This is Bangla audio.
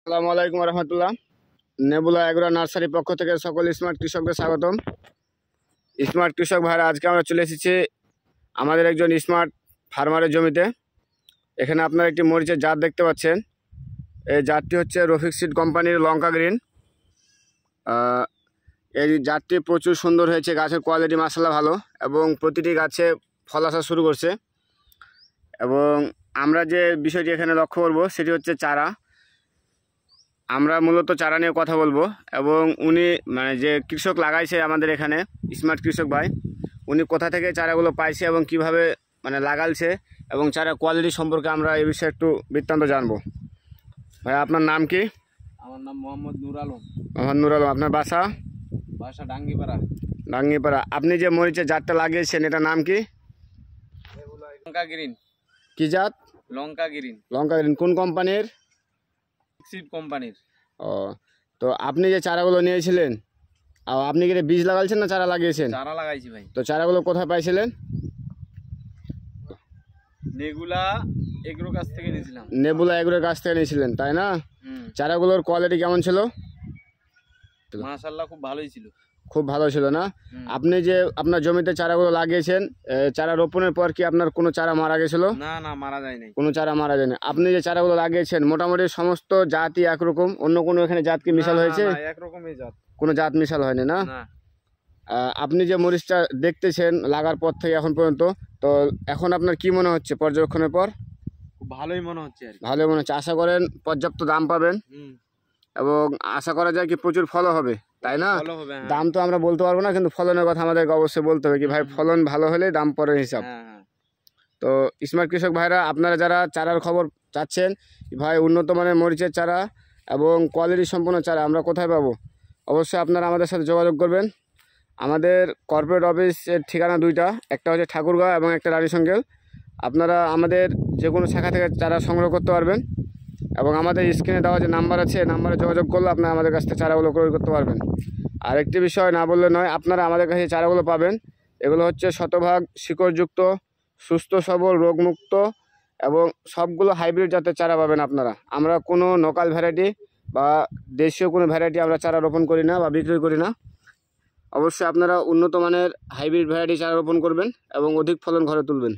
আসসালামু আলাইকুম রহমতুল্লাহ। নেবুলা এগ্রো নার্সারি পক্ষ থেকে সকল স্মার্ট কৃষকদের স্বাগতম। স্মার্ট কৃষক ভাইরা, আজকে আমরা চলে এসেছি আমাদের একজন স্মার্ট ফার্মারের জমিতে। এখানে আপনারা একটি মরিচের জাত দেখতে পাচ্ছেন। এই জাতটি হচ্ছে রফিক সিড কোম্পানির লঙ্কা গ্রিন। এই জাতটি প্রচুর সুন্দর হয়েছে, গাছের কোয়ালিটি মাশাআল্লাহ ভালো এবং প্রতিটি গাছে ফল আসা শুরু করছে। এবং আমরা যে বিষয়টি এখানে লক্ষ্য করব সেটি হচ্ছে চারা। আমরা মূলত চারা নিয়ে কথা বলবো এবং উনি যে কৃষক লাগাইছে আমাদের এখানে স্মার্ট কৃষক ভাই, উনি কোথা থেকে চারাগুলো পাইছে এবং কিভাবে লাগালছে এবং চারা কোয়ালিটি সম্পর্কে আমরা এই বিষয়ে একটু বৃত্তান্ত জানবো। ভাই, আপনার নাম কি? আমার নাম মোহাম্মদ নুর আলম। মোহাম্মদ নুর আলম। আপনার বাসা? বাসা ডাঙ্গিপাড়া। ডাঙ্গিপাড়া। আপনি যে মরিচের জাতটা লাগিয়েছেন এটার নাম কি? লঙ্কা গ্রিন। কি জাত? লঙ্কা গ্রিন। লঙ্কা গ্রিন কোন কোম্পানির? সিড কোম্পানির। ও, তো আপনি যে চারাগুলো নিয়েছিলেন, আপনি কি বীজ লাগাইছেন না চারা লাগিয়েছেন? চারা লাগাইছি ভাই। তো চারাগুলো কোথায় পাইছিলেন? নেগুলা এগ্রো কাছ থেকে নিয়েছিলাম। নেবুলা এগ্রোর কাছ থেকে নিয়েছিলেন, তাই না? চারাগুলোর কোয়ালিটি কেমন ছিল? মাশাআল্লাহ খুব ভালোই ছিল। খুব ভালো ছিল না? আপনি যে আপনার জমিতে চারাগুলো লাগিয়েছেন, চারা রোপণের পর কি আপনার কোনো চারা মারা গেছিল? না না, মারা যায় নাই। কোনো চারা মারা যায়নি। আপনি যে চারাগুলো লাগিয়েছেন মোটামুটি সমস্ত জাতই একরকম, অন্য কোনো এখানে জাত কি মিশাল হয়েছে? একরকমই জাত, কোনো জাত মিশাল হয়নি না? আপনি যে মরিচটা দেখতেছেন লাগার পর থেকে এখন পর্যন্ত, তো এখন আপনার কি মনে হচ্ছে পর্যবেক্ষণের পর? খুব ভালোই মনে হচ্ছে। ভালোই মনে হচ্ছে। আশা করেন পর্যাপ্ত দাম পাবেন এবং আশা করা যায় কি প্রচুর ফলও হবে, তাই না? দাম তো আমরা বলতে পারবো না, কিন্তু ফলনের কথা আমাদেরকে অবশ্যই বলতে হবে কি ভাই, ফলন ভালো হলে দাম পরের হিসাব। তো স্মার্ট কৃষক ভাইরা, আপনারা যারা চারার খবর চাচ্ছেন ভাই, উন্নত মানের মরিচের চারা এবং কোয়ালিটি সম্পন্ন চারা আমরা কোথায় পাবো, অবশ্যই আপনারা আমাদের সাথে যোগাযোগ করবেন। আমাদের কর্পোরেট অফিসের ঠিকানা দুইটা, একটা হচ্ছে ঠাকুরগাঁও এবং একটা রানীশঙ্গেল। আপনারা আমাদের যে কোনো শাখা থেকে চারা সংগ্রহ করতে পারবেন এবং আমাদের স্ক্রিনে দেওয়া যে নাম্বার আছে নাম্বারে যোগাযোগ করলে আপনারা আমাদের কাছ থেকে চারাগুলো ক্রয় করতে পারবেন। আর একটি বিষয় না বললে নয়, আপনারা আমাদের কাছে চারাগুলো পাবেন, এগুলো হচ্ছে শতভাগ শিকড়যুক্ত, সুস্থ সবল, রোগমুক্ত এবং সবগুলো হাইব্রিড জাতের চারা পাবেন আপনারা। আমরা কোনো লোকাল ভ্যারাইটি বা দেশীয় কোনো ভ্যারাইটি আমরা চারা রোপণ করি না বা বিক্রি করি না। অবশ্যই আপনারা উন্নত মানের হাইব্রিড ভ্যারাইটি চারা রোপণ করবেন এবং অধিক ফলন ঘরে তুলবেন।